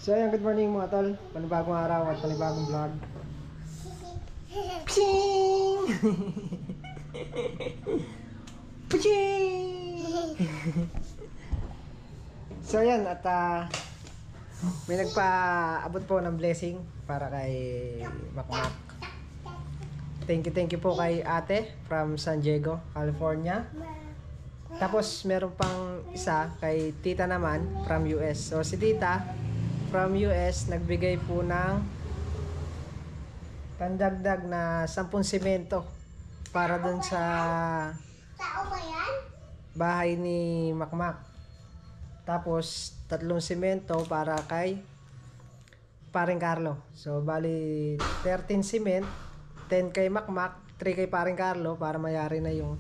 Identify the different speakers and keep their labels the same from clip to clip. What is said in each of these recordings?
Speaker 1: So ayan, good morning mga tol. Panibagong araw at panibagong vlog. Pching! Pching! So ayan, at may nagpa-abot po ng blessing para kay Makmak. Thank you po kay ate from San Diego, California. Tapos meron pang isa kay tita naman from US. So si tita from US nagbigay po ng pandagdag na 10 semento para dun sa bahay ni Makmak. Tapos 3 semento para kay Paring Carlo. So bali 13 cement, 10 kay Makmak, 3 kay Paring Carlo para mayari na yung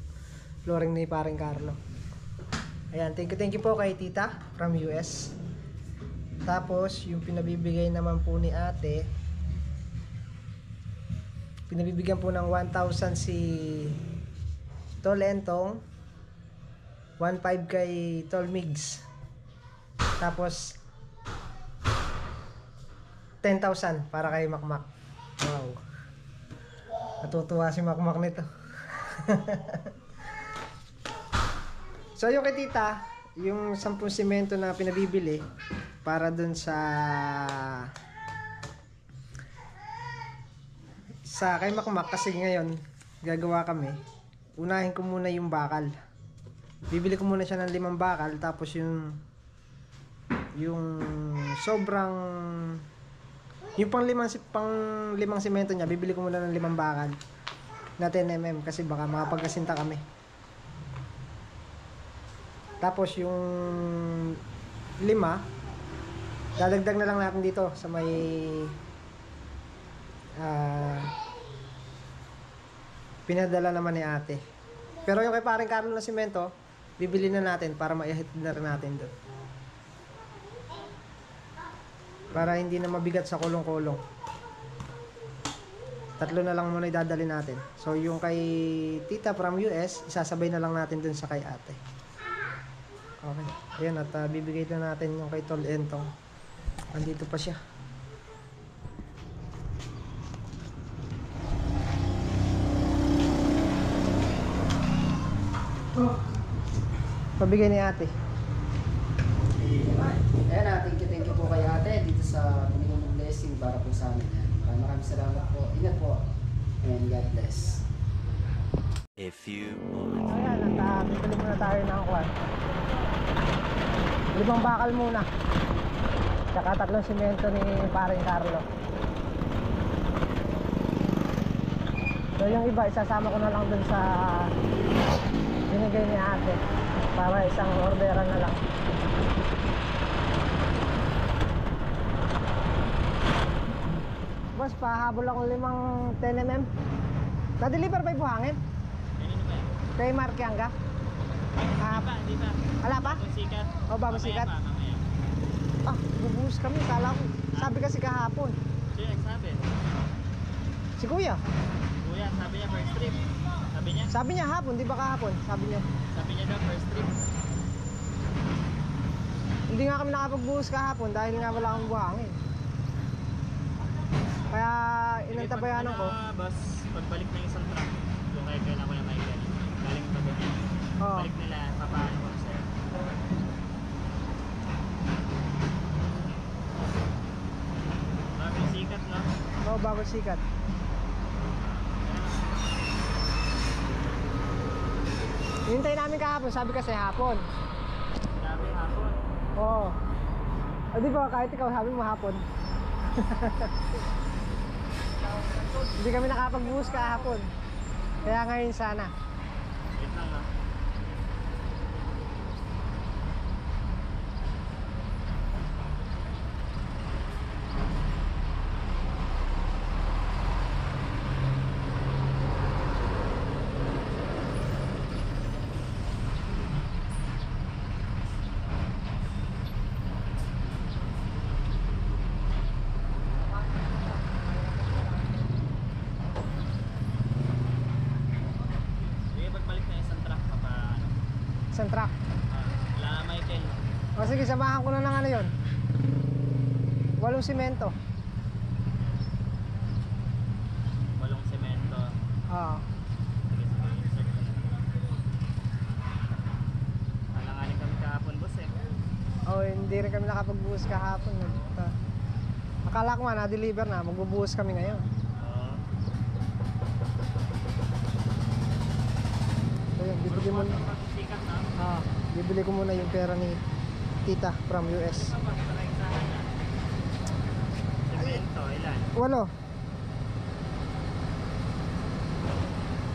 Speaker 1: flooring ni Paring Carlo. Ayan, thank you po kay tita from US. Tapos yung pinabibigay naman po ni ate, pinabibigyan po ng 1,000 si Tol Entong, 1,500 kay Tol Migs. Tapos 10,000 para kay Makmak. Wow, natutuwa si Makmak nito. So yung kay tita, yung 10 semento na pinabibili para dun sa kay Makmak, kasi ngayon gagawa kami, unahin ko muna yung bakal. Bibili ko muna siya ng 5 bakal, tapos yung sobrang yung pang 5 semento niya, bibili ko muna ng 5 bakal na 10mm kasi baka makapagkasinta kami. Tapos yung 5 dadagdag na lang natin dito sa may pinadala naman ni ate. Pero yung kay Paring Carlo na simento, bibili na natin para maihit na rin natin doon, para hindi na mabigat sa kulong-kulong. 3 na lang muna idadali natin. So yung kay tita from US, isasabay na lang natin dun sa kay ate. Okay, ayan, at bibigay na natin yung kay Tol Entong. Andito pa siya. Pabigay ni ate.
Speaker 2: Ayan, thank you po kay ate dito sa binigong blessing para po sa amin. Maraming salamat po. Ingat po. And God bless.
Speaker 3: A few moments.
Speaker 1: Ayan, at bibili muna tayo ng kwan. 5 bakal muna. Tsaka 3 semento ni Paring Carlo. So yung iba, isasama ko na lang dun sa binigay ni ate para isang orderan na lang. Boss, pahabol ako 5 10mm. Na-deliver ba yung buhangin? Kay Markianga?
Speaker 4: Hindi pa.
Speaker 1: Ala pa?
Speaker 4: Sikat.
Speaker 1: O ba, masikat? Ah, bubuhos kami. Kala ko. Sabi kasi kahapon.
Speaker 4: Siya nagsabi.
Speaker 1: Si Kuya.
Speaker 4: Kuya, sabi niya first trip.
Speaker 1: Sabi niya hapon, di ba kahapon? Sabi niya
Speaker 4: daw first trip.
Speaker 1: hindi nga kami nakapagbuhos kahapon dahil nga wala akong buhangin. Kaya inantabayanan ko.
Speaker 4: Boss, pagbalik ng isang truck, yung kailan ko na Michael. Galing pa ba niya? Balik nila, papaano ko sa'yo. Bagong sikat, no?
Speaker 1: Oo, bago sikat. Hinintay namin kahapon, sabi kasi hapon.
Speaker 4: Grabe hapon.
Speaker 1: Oo. O di ba, kahit ikaw sabi mo hapon. Hindi kami nakapagbuhos kahapon. Kaya ngayon sana.
Speaker 4: Wait lang, no?
Speaker 1: Isang truck.
Speaker 4: La Michael.
Speaker 1: O sige, samahan ko na ng ano yun. 8 simento.
Speaker 4: 8 semento.
Speaker 1: Oo.
Speaker 4: Sige, insert ko na. Alanganin kami kahapon, boss eh.
Speaker 1: Oh, hindi rin kami nakapagbuhos kahapon. Akala ko nga na-deliver na, magbubuhos kami ngayon.
Speaker 4: Oo.
Speaker 1: So yun, bibili mo
Speaker 4: Pag-sikat na.
Speaker 1: bibili ko muna yung pera ni tita from US.
Speaker 4: Ito pa, sa kaisahan na. Semento, ilan?
Speaker 1: 8.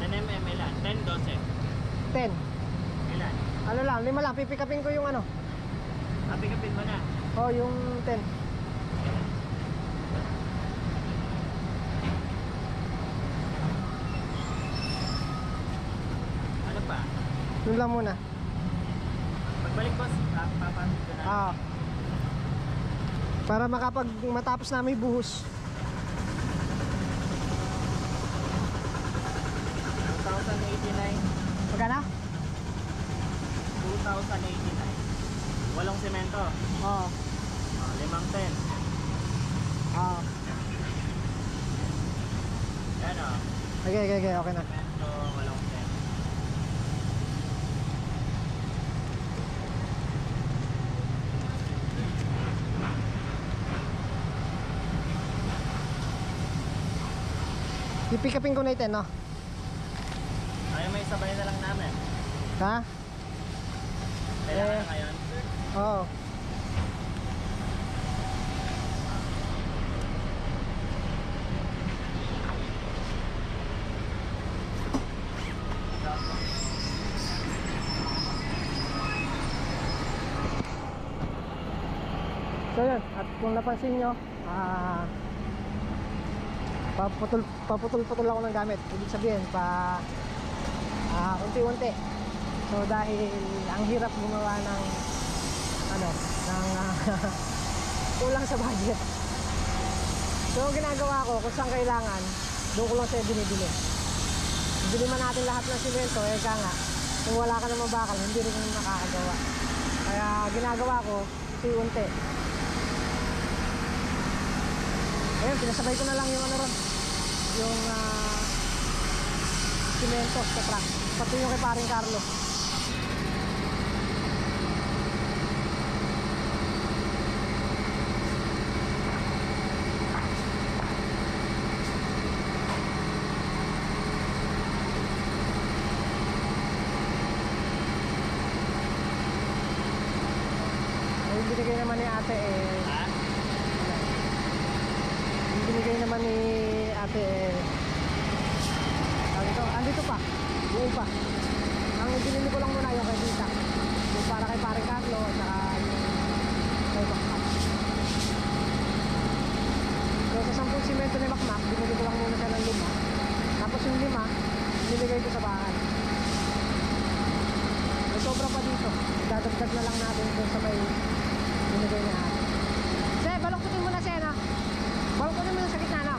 Speaker 4: 10 mm ilan? 10, 12.
Speaker 1: 10.
Speaker 4: Ilan?
Speaker 1: Ano lang, 5 lang. Pipikapin ko yung ano.
Speaker 4: Kapin mo na.
Speaker 1: Oh, yung 10.
Speaker 4: Ano pa?
Speaker 1: Yun lang muna.
Speaker 4: Pagbalik, boss, papasok ko na.
Speaker 1: Para matapos namin buhos.
Speaker 4: 2,089.
Speaker 1: Magkano?
Speaker 4: 2,089. 8 semento.
Speaker 1: Oo.
Speaker 4: 5 10.
Speaker 1: Oo.
Speaker 4: Yan o.
Speaker 1: Okay na.
Speaker 4: Semento, 8 10.
Speaker 1: Pipikapin ko na ito, no?
Speaker 4: Ayaw may sabay na lang namin.
Speaker 1: Ha?
Speaker 4: Kailangan na ngayon.
Speaker 1: Oo. So yun, at kung napansin nyo, paputol-putol ako ng gamit. Ibig sabihin, unti-unti. So dahil ang hirap gumawa ng kulang sa budget. So ang ginagawa ko, kung saan kailangan, doon ko lang siya binibili. Bili man natin lahat ng simento, nga, kung wala ka namang bakal, hindi rin makakagawa. Kaya ginagawa ko, unti-unti. Ayun, pinasabay ko na lang yung yung simento sa truck. Pati yung kay paring Carlo. Yung binigay naman ni ate
Speaker 4: Ha?
Speaker 1: yung binigay naman ni ate andito pa, buo pa. Ang binili ko lang muna yung kay tita, yung para kay paring Carlo at saka yung kay Makmak. So sa 10 simento ni Makmak, binili ko lang muna siya ng 5. Tapos yung 5 binigay ko sa bahay. May sobra pa dito, dadagdag na lang natin doon sa may binigay ni ate. Se, balokputin mo na siya, na. Balokputin mo na sa gitna, na.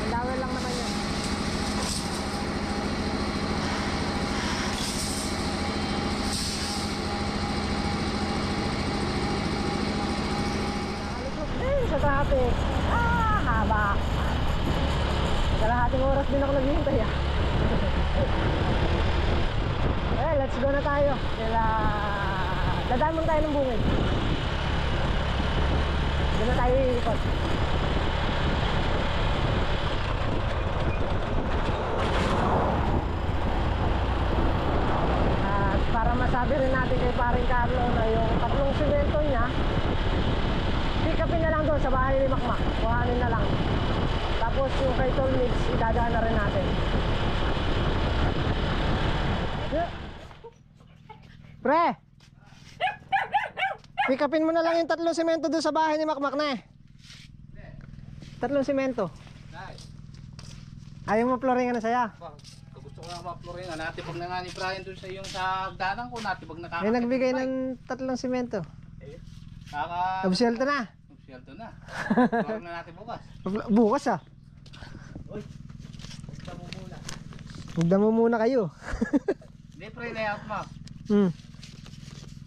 Speaker 1: Ang dawel lang naman yan. Nakaluklok din sa traffic. Haba. Kalahating oras din ako naghihintay, let's go na tayo. Dadaan muna tayo ng bungid. Doon na tayo iikot. At para masabi rin natin kay paring Carlo na yung 3 simento niya, pick upin na lang doon sa bahay ni Makmak. Kuhanin na lang. Tapos yung kay Tol Mix, idadaan na rin natin. Pre! Pick upin mo na lang yung 3 simento doon sa bahay ni Makmak na 3 simento. Ayaw mo floringan na saya.
Speaker 5: Gusto ko lang ma-floringan. Natipag na nga ni Brian doon sa yung sa hagdanan ko. Natipag na
Speaker 1: May nagbigay ng 3 simento. Absyelto na.
Speaker 5: Absyelto na. Florin na natin bukas.
Speaker 1: Bukas
Speaker 5: Uy, basta mo muna.
Speaker 1: Magdamo muna kayo.
Speaker 5: Hindi pre, layout mo.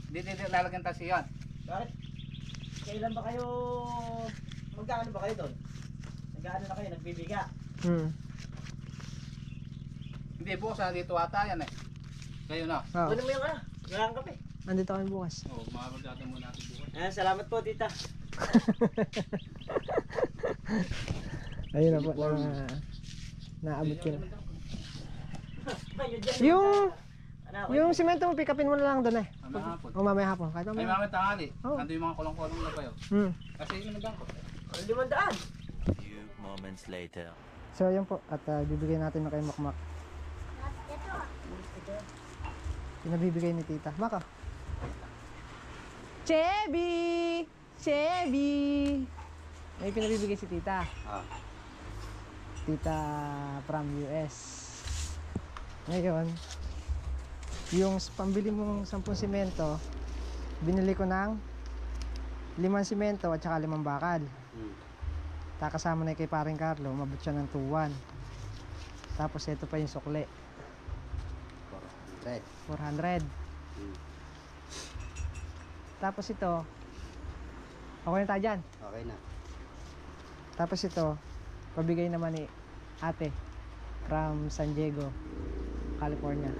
Speaker 1: Hindi
Speaker 5: lalagyan tayo siyan.
Speaker 4: Bakit? Kailan ba kayo
Speaker 6: Nagkaano ba kayo doon? Nagkaano na kayo? Nagbibiga?
Speaker 5: Hindi, bukas dito ata yan eh. Kayo na.
Speaker 1: Oh.
Speaker 6: Kunin mo yung ano? Yung kape.
Speaker 1: Nandito kami bukas.
Speaker 5: Oo, mga barkada muna natin bukas.
Speaker 6: Salamat po, tita.
Speaker 1: Ayun na po. Naabot ko na. Yung simento mo, pick upin mo na lang doon eh.
Speaker 5: Mamaya hapon.
Speaker 1: O mamaya hapon. Kahit
Speaker 5: Ay,
Speaker 1: mamaya.
Speaker 5: mamaya tanghali.
Speaker 1: Oo.
Speaker 5: Nandun yung mga kulong-kulong na kayo. Kasi yun ang ko.
Speaker 6: 500.
Speaker 3: Few moments later.
Speaker 1: So yun po. At bibigyan natin na kay Makmak. Pinabibigay ni tita. Maka. Chevy! Chevy! May pinabibigay si tita. Tita from US. Ngayon, yung pambili mong 10 simento, binili ko ng 5 simento at saka 5 bakal. Kasama na kay paring Carlo, umabot siya ng 2,1. Tapos ito pa yung sukle. 400. Tapos ito, okay na tayo dyan.
Speaker 2: Okay na.
Speaker 1: Tapos ito, pabigay naman ni ate from San Diego, California.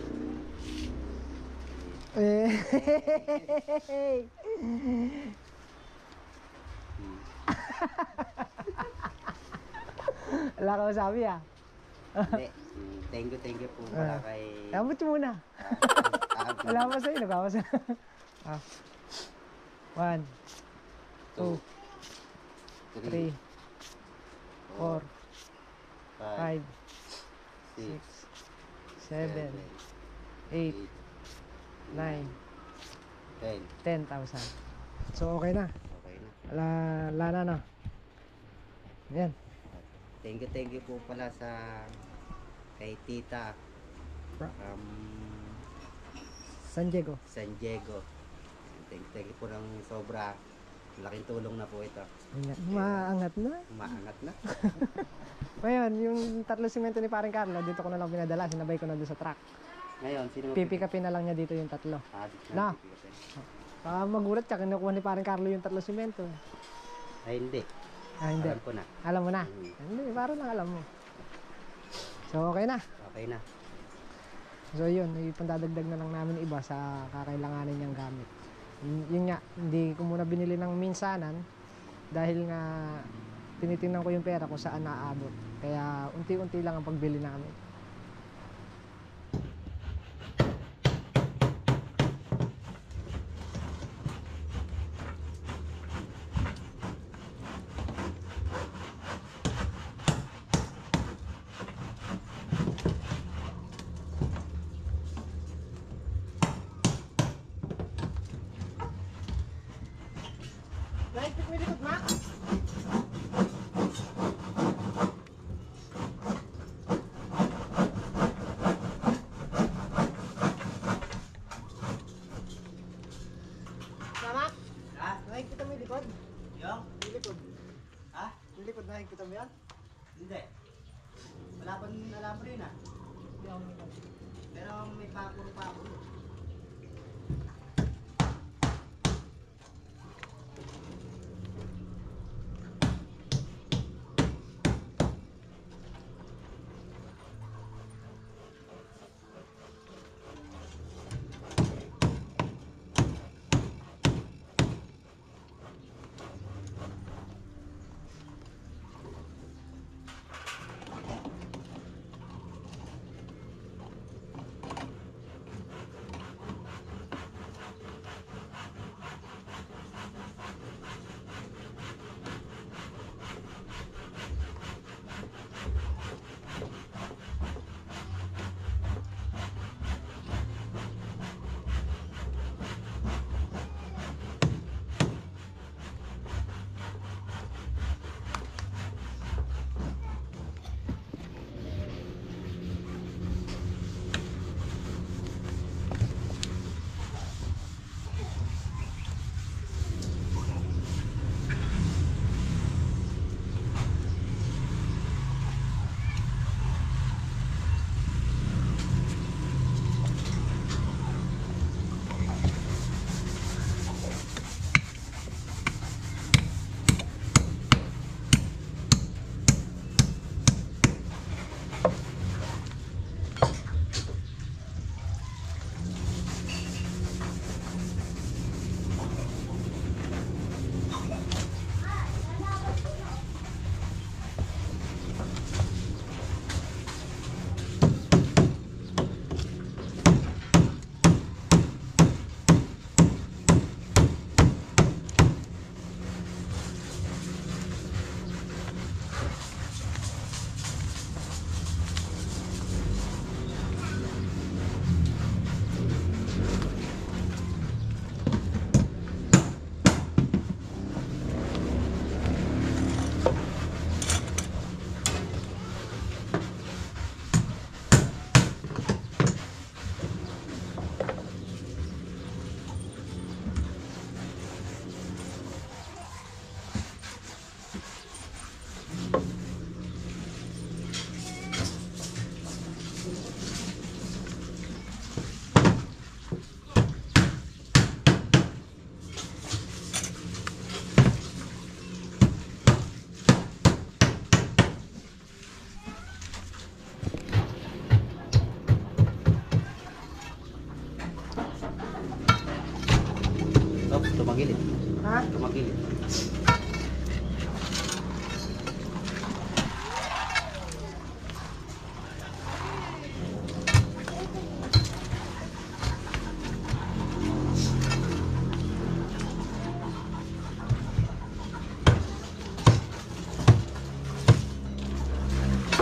Speaker 1: Wala ka masabi ah.
Speaker 2: Hindi. Thank you po pala kay...
Speaker 1: Abot mo muna. Wala pa sa'yo, nagkaka sa... 1, 2, 3, 4, 5, 6, 7, 8, 9, 10,000. So okay na.
Speaker 2: Okay na.
Speaker 1: Wala na no. Yan.
Speaker 2: Thank you po pala sa kay tita
Speaker 1: San Diego.
Speaker 2: San Diego. Thank you po ng sobra. Laking tulong na po ito.
Speaker 1: Ayan. Maangat na.
Speaker 2: Maangat na.
Speaker 1: Ngayon, yung 3 simento ni paring Carlo, dito ko na lang pinadala. Sinabay ko na doon sa truck.
Speaker 2: Ngayon, sino
Speaker 1: Pipikapin na lang niya dito yung 3.
Speaker 2: dito
Speaker 1: Na. Baka magulat siya, kinukuha ni paring Carlo yung 3 simento.
Speaker 2: Ay, hindi.
Speaker 1: Hindi.
Speaker 2: Alam ko na.
Speaker 1: Alam mo na? Hindi, parang lang alam mo. So, okay na.
Speaker 2: Okay na.
Speaker 1: So, yun. Ipandadagdag na lang namin iba sa kakailanganin niyang gamit. Yun nga, hindi ko muna binili ng minsanan dahil nga tinitingnan ko yung pera ko saan naaabot. Kaya unti-unti lang ang pagbili namin. Naipit mo likod, ma? Sama?
Speaker 6: Ha?
Speaker 1: Nakikita mo yung likod?
Speaker 6: Yung?
Speaker 1: Yung likod.
Speaker 6: Ha?
Speaker 1: Yung likod, nakikita mo yan?
Speaker 6: Hindi. Wala pa alam mo rin ah.
Speaker 1: Hindi ako nakikita.
Speaker 6: Pero may pakuro-pakuro.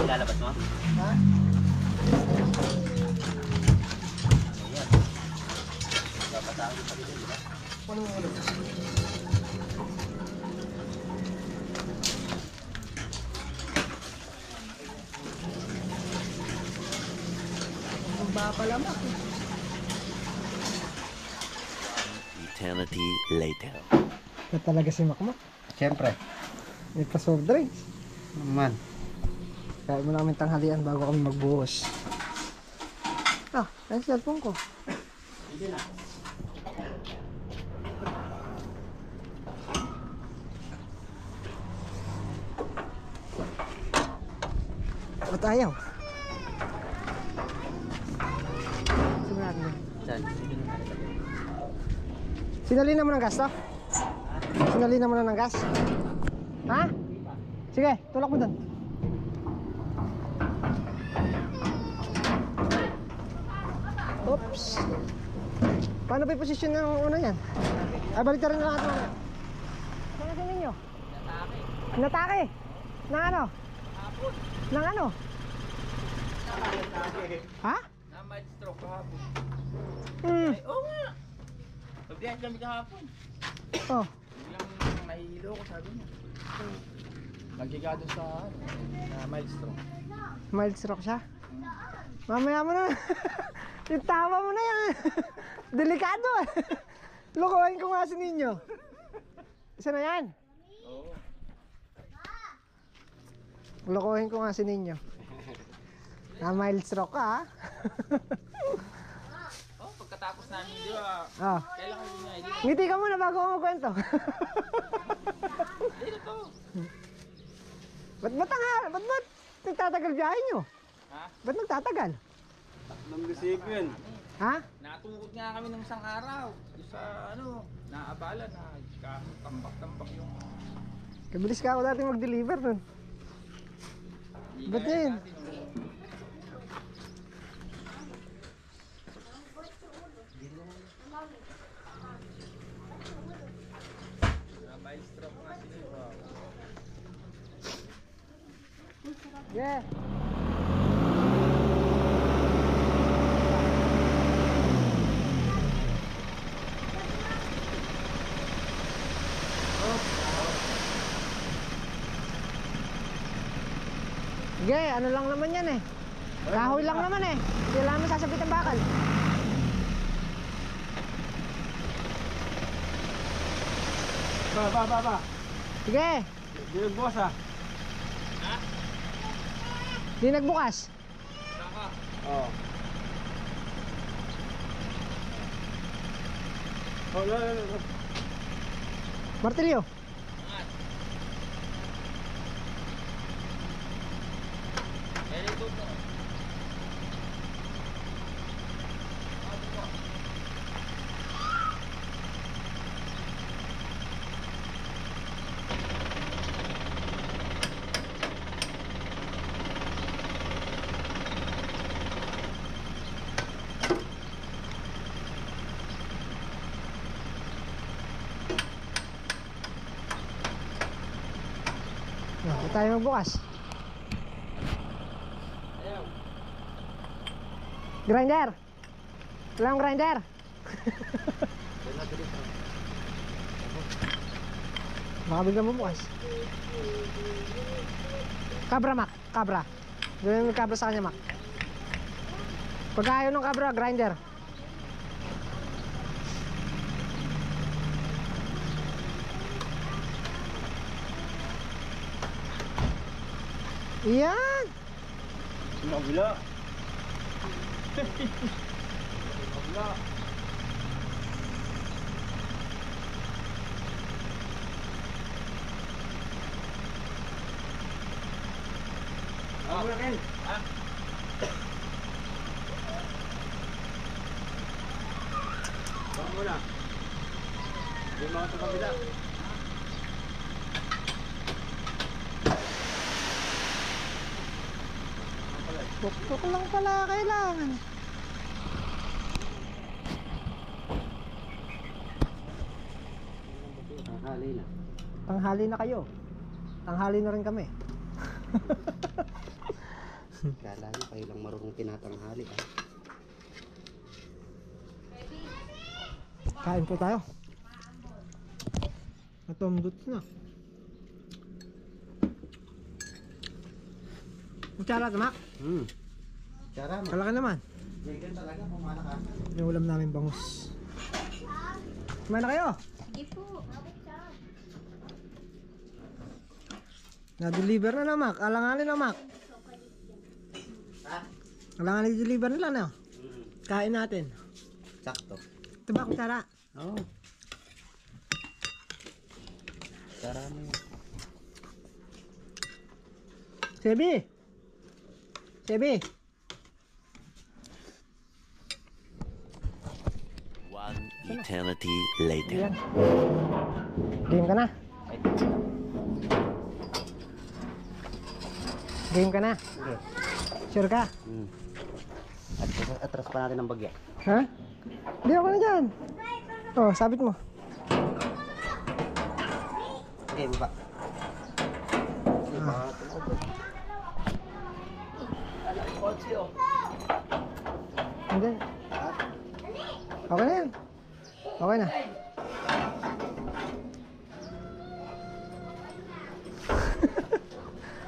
Speaker 6: Lalabas mo?
Speaker 1: Ha?
Speaker 6: Ayan. Papatawin pa rin, di ba?
Speaker 1: Ano mo ulo? Ang papalamak.
Speaker 3: Eternity later.
Speaker 1: Ito talaga si Makmak.
Speaker 2: Siyempre.
Speaker 1: May pa soft drinks.
Speaker 2: Naman.
Speaker 1: Kaya mo namin tanghalian bago kami magbuhos. Ah, ay cellphone ko. Ba't ayaw? Sigurado mo.
Speaker 6: Saan?
Speaker 1: Sinalina mo ng gas to? Sinalina mo na ng gas? Ha? Sige, tulak mo doon. Oops. Paano ba yung posisyon ng una yan? Ay, balik na rin na natin. Saan natin ninyo? Natake. Nang ano? Nang ano? Ha?
Speaker 5: Na-mild stroke kahapon.
Speaker 1: Hmm.
Speaker 5: Oo nga. Pagbiyahe kami kahapon.
Speaker 1: Oh.
Speaker 5: Biglang nahihilo ko, sabi niya. Nagkikado sa mild stroke.
Speaker 1: Mild stroke siya? Mamaya mo na. Yung tama mo na yan. Delikado eh. Lukuhin ko nga si Ninyo. Isa na yan.
Speaker 5: Oo.
Speaker 1: Lukuhin ko nga si Ninyo. Na mild stroke ka ha.
Speaker 5: Oh, pagkatapos namin, di ba?
Speaker 1: Oh.
Speaker 5: Kailangan din niya, hindi
Speaker 1: Ngiti ka muna bago ako magkwento.
Speaker 5: Dito to.
Speaker 1: Ba't nagtatagal biyahe nyo?
Speaker 5: Ha?
Speaker 1: Ba't nagtatagal?
Speaker 6: Tatlong resibo yun.
Speaker 1: Ha?
Speaker 5: Natungkot nga kami ng isang araw. Yung sa naabala na tambak-tambak yung...
Speaker 1: Kabilis ka ako dati mag-deliver nun.
Speaker 5: Hindi
Speaker 1: Ba't
Speaker 5: gaya
Speaker 1: yun?
Speaker 5: dati nung- Mild stroke nga sila.
Speaker 1: Yeah. Sige, ano lang naman yan eh. Kahoy lang naman eh. Hindi lang naman sasabit ang bakal.
Speaker 6: Ba.
Speaker 1: Sige,
Speaker 6: Di nagbukas ah.
Speaker 1: di nagbukas.
Speaker 6: Oo. Oh, no.
Speaker 1: Martilyo.
Speaker 5: Very good po.
Speaker 1: Hindi tayo magbukas. Grinder. Wala akong grinder. Baka bigla mabukas. Kabra, Mac. Kabra. Gawin mo yung kabra sa kanya, Mac. Pag ayaw ng kabra, grinder. Yan.
Speaker 6: Mabila.
Speaker 5: Ah,
Speaker 6: Ken. Baka muna. Yung mga sa kabila.
Speaker 1: Tuktok lang pala kailangan.
Speaker 6: Tanghali na.
Speaker 1: Tanghali na kayo. Tanghali na rin kami.
Speaker 6: Kala nyo kayo lang marunong tinatanghali ah.
Speaker 1: Kain po tayo. Natumdot na. Kutsara ito, Mac.
Speaker 6: Tsara mo.
Speaker 1: Kalaki naman.
Speaker 6: Vegan talaga, pumana ka.
Speaker 1: Yung ulam namin bangus. Kumain na kayo?
Speaker 7: Sige po.
Speaker 1: Na-deliver na na, Mac. Alanganin na, Mac.
Speaker 6: Ha?
Speaker 1: Alanganin i-deliver nila na. Kain natin.
Speaker 6: Sakto.
Speaker 1: Ito ba, kutsara?
Speaker 6: Oo. Tsara mo yun.
Speaker 1: Sebi! Sebi!
Speaker 3: One eternity later.
Speaker 1: Yan. Game ka na? Game ka na?
Speaker 6: Sige.
Speaker 1: Sure ka?
Speaker 6: At atras pa natin ang bagya.
Speaker 1: Ha? Hindi ako na dyan. Oh, sabit mo.
Speaker 6: Sige, baba. Sige, baka tumugot.
Speaker 1: Hindi. Okay na yan. Okay na.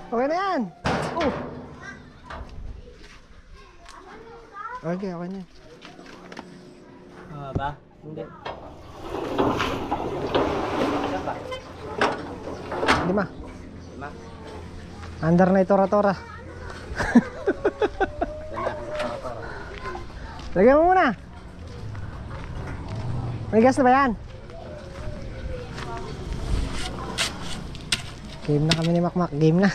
Speaker 1: Okay na yan. Oh. Okay, okay na yan.
Speaker 6: Ba? Hindi. Saan ba?
Speaker 1: 5.
Speaker 6: Lima?
Speaker 1: Under na ito, tora-tora. Lagyan mo muna. May gas na ba yan? Game na kami ni Makmak. Game na.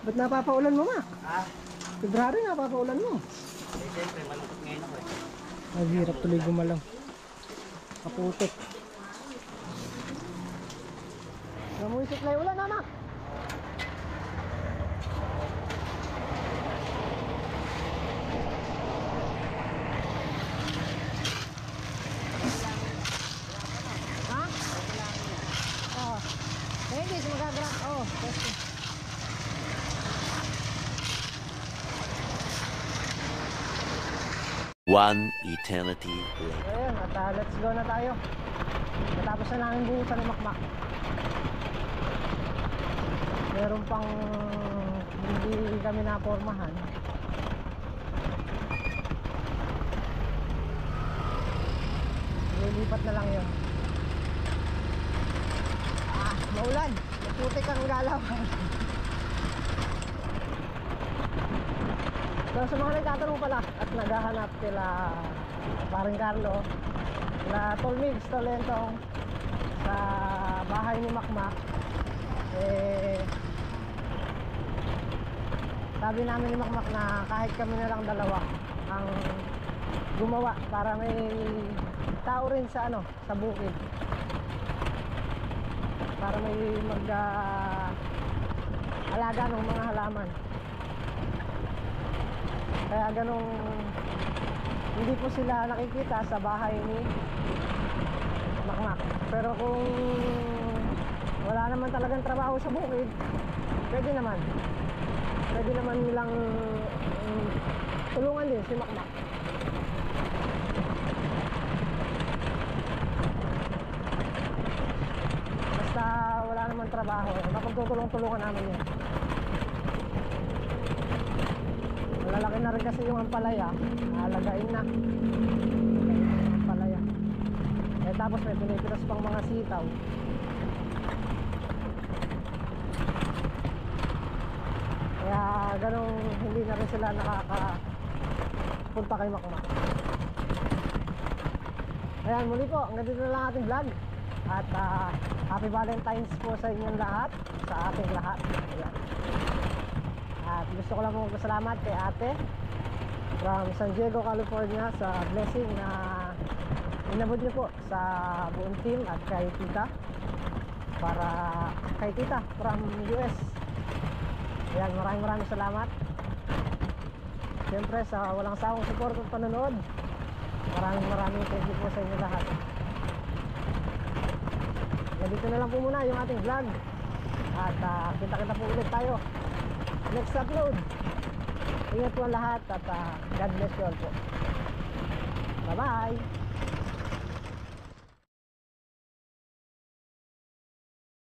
Speaker 1: Ba't napapaulan mo, Mak? February napapaulan mo.
Speaker 6: Eh, siyempre, malungkot ngayon ako eh.
Speaker 1: Naghirap tuloy gumalaw. Kaputik. Namuisip na yung ulan, ha, Mak? Ha? Oo. Eh, hindi siya magagra. Oo.
Speaker 3: One eternity later.
Speaker 1: Ayun, at let's go na tayo. Natapos na namin buhusan ng Makmak. Meron pang hindi kami napormahan. Lilipat na lang yun. Maulan, maputik ang galawan. So sa mga nagtatanong pala at naghahanap kila Paring Carlo, kila Tol Migs, Tolentong sa bahay ni Makmak, sabi namin ni Makmak na kahit kami na lang dalawa ang gumawa para may tao rin sa sa bukid, para may alaga ng mga halaman. Kaya ganong hindi po sila nakikita sa bahay ni Makmak. Pero kung wala naman talagang trabaho sa bukid, pwede naman nilang tulungan din si Makmak. Basta wala naman trabaho, mapagtutulong-tulungan namin yun. Malalaki na rin kasi yung ampalaya, alagain na yung ampalaya. Tapos may pinipiras pang mga sitaw. Kaya ganong hindi na rin sila nakakapunta kay Makmak. Ayan, muli po, hanggang dito na lang ating vlog. At happy Valentine's po sa inyong lahat, sa ating lahat. Ayan. At gusto ko lang po magpasalamat kay ate from San Diego, California sa blessing na inabot niyo po sa buong team at kay tita, para kay tita from US. Ayan, maraming salamat. Siyempre sa walang sawang support at panonood, maraming thank you po sa inyo lahat. Dito na lang po muna yung ating vlog. At kita-kita po ulit tayo next upload. Ingat po ang lahat at God bless you all po. Bye bye.